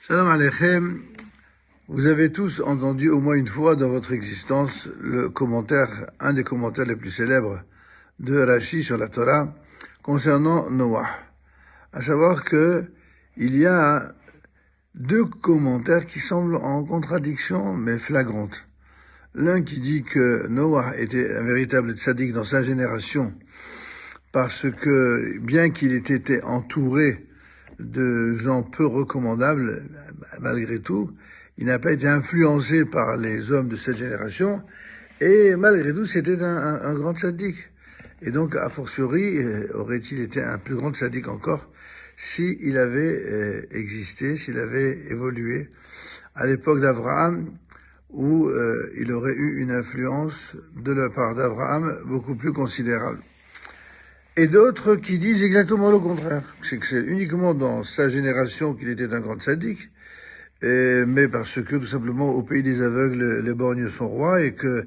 Shalom Aleichem. Vous avez tous entendu au moins une fois dans votre existence le commentaire, un des commentaires les plus célèbres de Rashi sur la Torah concernant Noah. À savoir que il y a deux commentaires qui semblent en contradiction mais flagrantes. L'un qui dit que Noah était un véritable tzaddik dans sa génération parce que bien qu'il ait été entouré de gens peu recommandables, malgré tout, il n'a pas été influencé par les hommes de cette génération, et malgré tout, c'était un grand tzaddik. Et donc, a fortiori, aurait-il été un plus grand tzaddik encore s'il avait existé, s'il avait évolué à l'époque d'Abraham, où il aurait eu une influence de la part d'Abraham beaucoup plus considérable. Et d'autres qui disent exactement le contraire. C'est que c'est uniquement dans sa génération qu'il était un grand tzaddik, mais parce que tout simplement au pays des aveugles, les borgnes sont rois, et que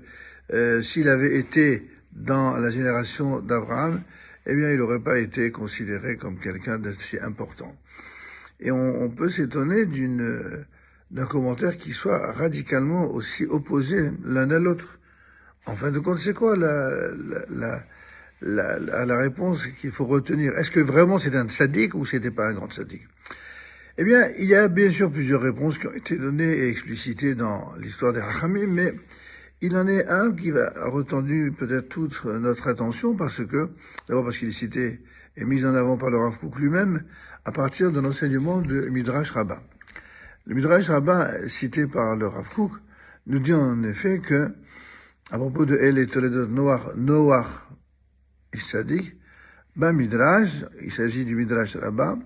s'il avait été dans la génération d'Abraham, eh bien il n'aurait pas été considéré comme quelqu'un d'assez important. Et on peut s'étonner d'un commentaire qui soit radicalement aussi opposé l'un à l'autre. En fin de compte, c'est quoi la réponse qu'il faut retenir? Est-ce que vraiment c'est un tzaddik ou c'était pas un grand tzaddik? Eh bien, il y a bien sûr plusieurs réponses qui ont été données et explicitées dans l'histoire des Rachamim, mais il en est un qui a retenu peut-être toute notre attention d'abord parce qu'il est cité et mis en avant par le Rav Kook lui-même à partir de l'enseignement de Midrash Rabbah. Le Midrash Rabbah cité par le Rav Kook nous dit en effet que, à propos de El et Toledot Noach, Tzaddik, Midrash, il s'agit du Midrash Rabbah,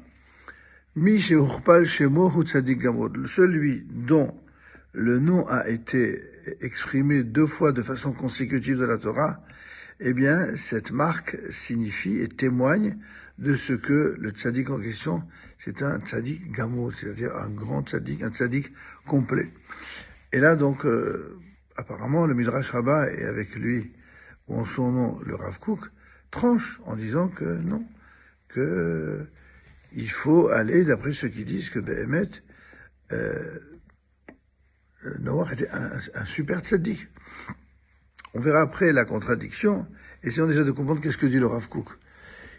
Mi she'uchpal shemo hu tzaddik gamor, celui dont le nom a été exprimé deux fois de façon consécutive dans la Torah, eh bien, cette marque signifie et témoigne de ce que le tzaddik en question, c'est un tzaddik gamor, c'est-à-dire un grand tzaddik, un tzaddik complet. Et là, donc, apparemment, le Midrash Rabbah, et avec lui, ou en son nom, le Rav Kook, tranche en disant que non, que il faut aller d'après ceux qui disent que Béhémet, Noah était un super tzaddik. On verra après la contradiction. Essayons déjà de comprendre qu'est-ce que dit le Rav Kook.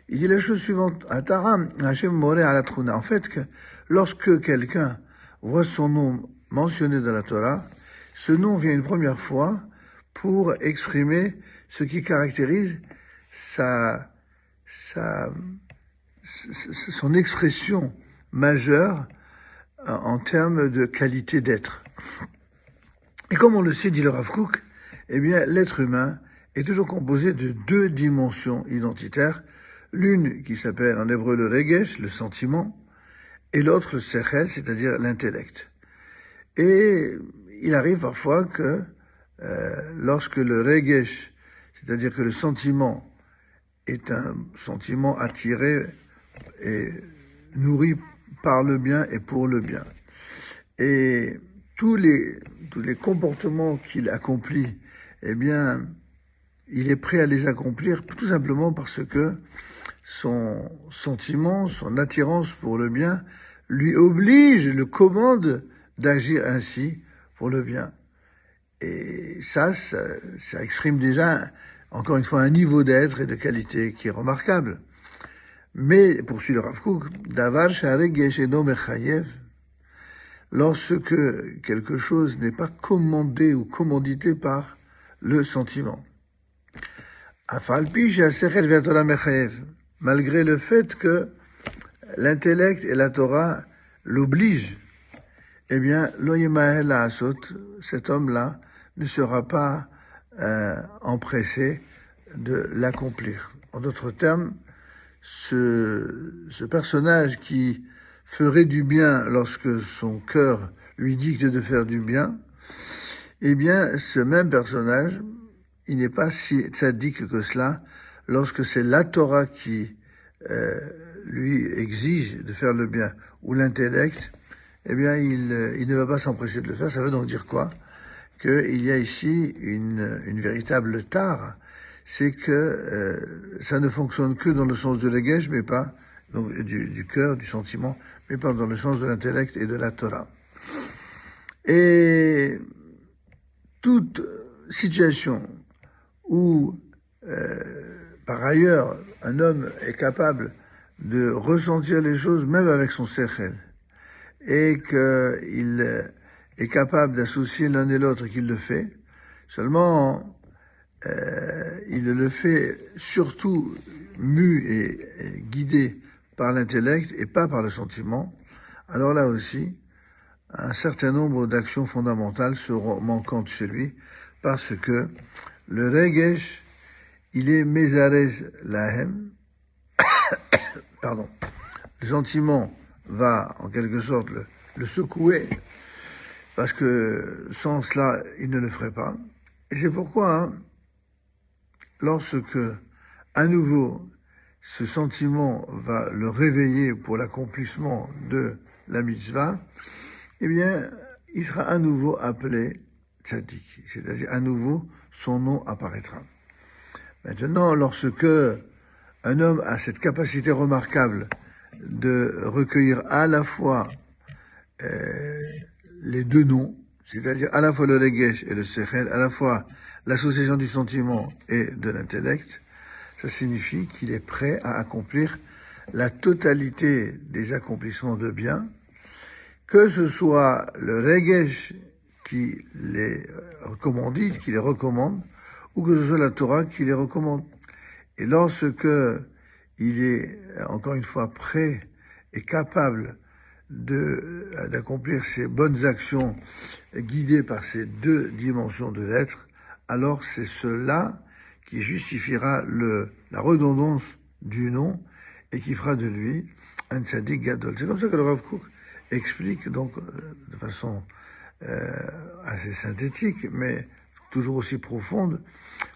Il dit la chose suivante: Ataram Hashem Moreh ala Truna. En fait, que lorsque quelqu'un voit son nom mentionné dans la Torah, ce nom vient une première fois pour exprimer ce qui caractérise son expression majeure en termes de qualité d'être. Et comme on le sait, dit le Rav Kook, eh bien, l'être humain est toujours composé de deux dimensions identitaires, l'une qui s'appelle en hébreu le regesh, le sentiment, et l'autre le sechel, c'est-à-dire l'intellect. Et il arrive parfois que lorsque le regesh, c'est-à-dire que le sentiment est un sentiment attiré et nourri par le bien et pour le bien. Et tous les comportements qu'il accomplit, eh bien, il est prêt à les accomplir tout simplement parce que son sentiment, son attirance pour le bien lui oblige, le commande d'agir ainsi pour le bien. Et ça exprime déjà, encore une fois, un niveau d'être et de qualité qui est remarquable. Mais, poursuit le Rav Kook, Davar she'haregesh eno mechayev, lorsque quelque chose n'est pas commandé ou commandité par le sentiment. Afal pi she'asechel ve'atorah mechayev, malgré le fait que l'intellect et la Torah l'obligent, eh bien, lo yemahel la'asot, cet homme-là ne sera pas empressé de l'accomplir. En d'autres termes, ce personnage qui ferait du bien lorsque son cœur lui dicte de faire du bien, eh bien, ce même personnage, il n'est pas si tzaddik que cela lorsque c'est la Torah qui lui exige de faire le bien, ou l'intellect, eh bien, il ne va pas s'empresser de le faire. Ça veut donc dire quoi? Qu'il y a ici une véritable tare, c'est que ça ne fonctionne que dans le sens de l'égège, mais pas donc du cœur, du sentiment, mais pas dans le sens de l'intellect et de la Torah. Et toute situation où, par ailleurs, un homme est capable de ressentir les choses même avec son sechel, et qu'il est capable d'associer l'un et l'autre et qu'il le fait, seulement il le fait surtout mu et guidé par l'intellect et pas par le sentiment, alors là aussi, un certain nombre d'actions fondamentales seront manquantes chez lui, parce que le regesh, il est mezarez lahem, pardon, le sentiment va en quelque sorte le secouer, parce que sans cela, il ne le ferait pas. Et c'est pourquoi, lorsque, à nouveau, ce sentiment va le réveiller pour l'accomplissement de la mitzvah, eh bien, il sera à nouveau appelé tzaddik, c'est-à-dire à nouveau, son nom apparaîtra. Maintenant, lorsque un homme a cette capacité remarquable de recueillir à la fois les deux noms, c'est-à-dire à la fois le regesh et le sechel, à la fois l'association du sentiment et de l'intellect, ça signifie qu'il est prêt à accomplir la totalité des accomplissements de bien, que ce soit le regesh qui les recommandite, qui les recommande, ou que ce soit la Torah qui les recommande. Et lorsque il est, encore une fois, prêt et capable d'accomplir ces bonnes actions guidées par ces deux dimensions de l'être, alors c'est cela qui justifiera la redondance du nom et qui fera de lui un tzaddik gadol. C'est comme ça que le Rav Kook explique, donc, de façon assez synthétique, mais toujours aussi profonde,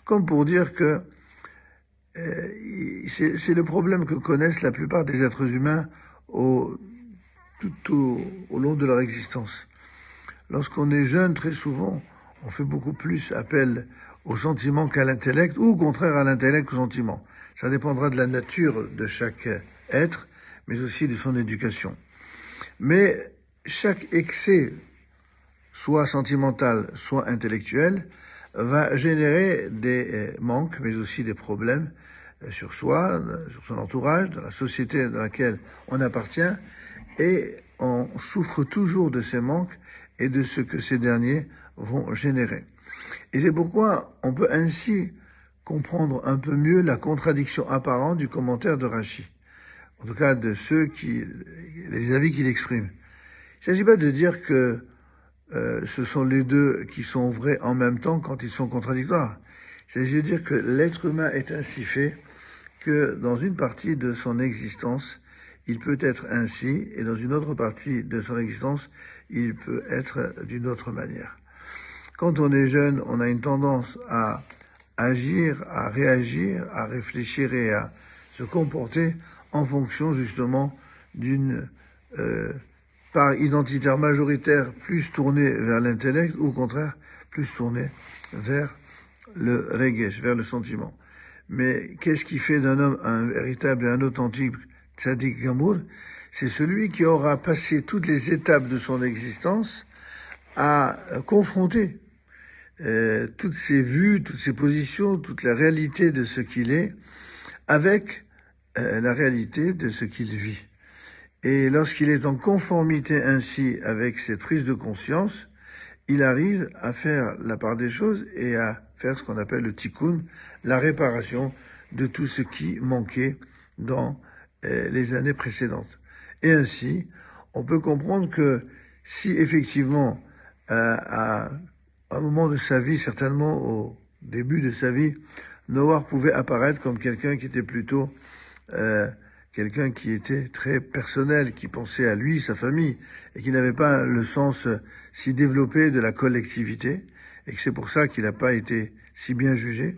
comme pour dire que c'est le problème que connaissent la plupart des êtres humains tout au long de leur existence. Lorsqu'on est jeune, très souvent, on fait beaucoup plus appel au sentiment qu'à l'intellect, ou au contraire à l'intellect qu'au sentiment. Ça dépendra de la nature de chaque être, mais aussi de son éducation. Mais chaque excès, soit sentimental, soit intellectuel, va générer des manques, mais aussi des problèmes sur soi, sur son entourage, dans la société dans laquelle on appartient, et on souffre toujours de ces manques et de ce que ces derniers vont générer. Et c'est pourquoi on peut ainsi comprendre un peu mieux la contradiction apparente du commentaire de Rashi, en tout cas de les avis qu'il exprime. Il ne s'agit pas de dire que ce sont les deux qui sont vrais en même temps quand ils sont contradictoires. Il s'agit de dire que l'être humain est ainsi fait que dans une partie de son existence, il peut être ainsi, et dans une autre partie de son existence, il peut être d'une autre manière. Quand on est jeune, on a une tendance à agir, à réagir, à réfléchir et à se comporter en fonction justement d'une part identitaire majoritaire plus tournée vers l'intellect, ou au contraire, plus tournée vers le regesh, vers le sentiment. Mais qu'est-ce qui fait d'un homme un véritable et un authentique tzaddik gamour? C'est celui qui aura passé toutes les étapes de son existence à confronter toutes ses vues, toutes ses positions, toute la réalité de ce qu'il est avec la réalité de ce qu'il vit. Et lorsqu'il est en conformité ainsi avec cette prise de conscience, il arrive à faire la part des choses et à faire ce qu'on appelle le tikkun, la réparation de tout ce qui manquait dans les années précédentes. Et ainsi, on peut comprendre que si effectivement, à un moment de sa vie, certainement au début de sa vie, Noah pouvait apparaître comme quelqu'un qui était plutôt quelqu'un qui était très personnel, qui pensait à lui, sa famille, et qui n'avait pas le sens si développé de la collectivité, et que c'est pour ça qu'il n'a pas été si bien jugé.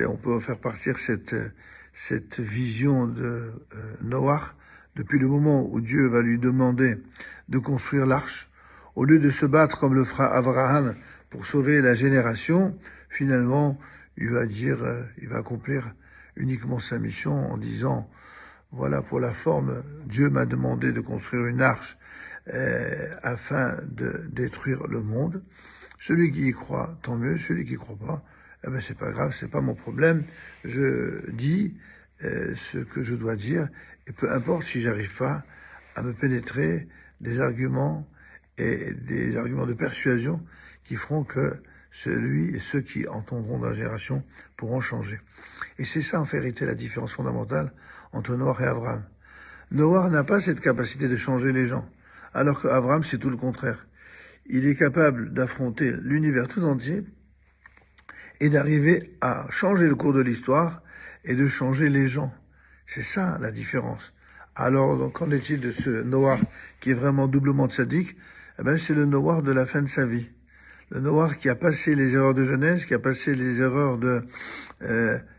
On peut faire partir cette vision de Noach depuis le moment où Dieu va lui demander de construire l'arche. Au lieu de se battre comme le fera Abraham pour sauver la génération, finalement, il va accomplir uniquement sa mission en disant voilà pour la forme, Dieu m'a demandé de construire une arche afin de détruire le monde. Celui qui y croit, tant mieux. Celui qui y croit pas, eh ben c'est pas grave, c'est pas mon problème. Je dis ce que je dois dire, et peu importe si j'arrive pas à me pénétrer des arguments et des arguments de persuasion qui feront que celui et ceux qui entendront dans la génération pourront changer. Et c'est ça en vérité la différence fondamentale entre Noach et Abraham. Noach n'a pas cette capacité de changer les gens, alors qu'Abraham c'est tout le contraire. Il est capable d'affronter l'univers tout entier et d'arriver à changer le cours de l'histoire et de changer les gens. C'est ça la différence. Alors, donc, qu'en est-il de ce Noach qui est vraiment doublement tzaddik? Eh ben, c'est le Noach de la fin de sa vie. Le Noach qui a passé les erreurs de jeunesse, qui a passé les erreurs de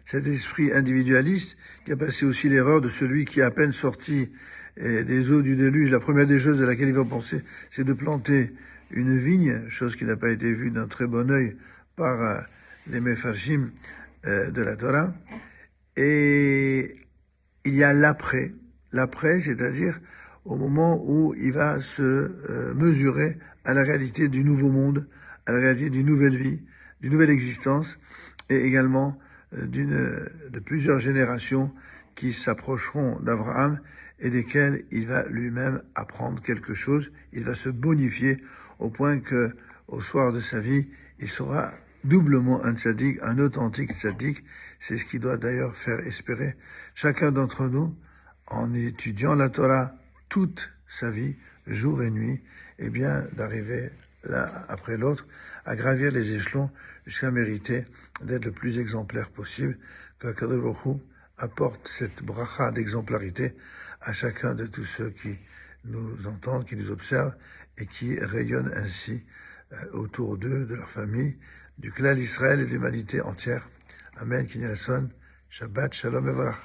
cet esprit individualiste, qui a passé aussi l'erreur de celui qui est à peine sorti des eaux du déluge. La première des choses à laquelle il va penser, c'est de planter une vigne, chose qui n'a pas été vue d'un très bon œil par les Mefarshim de la Torah. Et il y a l'après, c'est-à-dire au moment où il va se mesurer à la réalité du nouveau monde, à la réalité d'une nouvelle vie, d'une nouvelle existence, et également de plusieurs générations qui s'approcheront d'Abraham et desquelles il va lui-même apprendre quelque chose. Il va se bonifier au point que, au soir de sa vie, il sera doublement un tzaddik, un authentique tzaddik. C'est ce qui doit d'ailleurs faire espérer chacun d'entre nous, en étudiant la Torah toute sa vie, jour et nuit, et bien d'arriver l'un après l'autre à gravir les échelons jusqu'à mériter d'être le plus exemplaire possible, que Kadosh Baruch Hu apporte cette bracha d'exemplarité à chacun de tous ceux qui nous entendent, qui nous observent et qui rayonnent ainsi autour d'eux, de leur famille, du clan d'Israël et de l'humanité entière. Amen, Kinyan Shabbat, Shalom et voilà.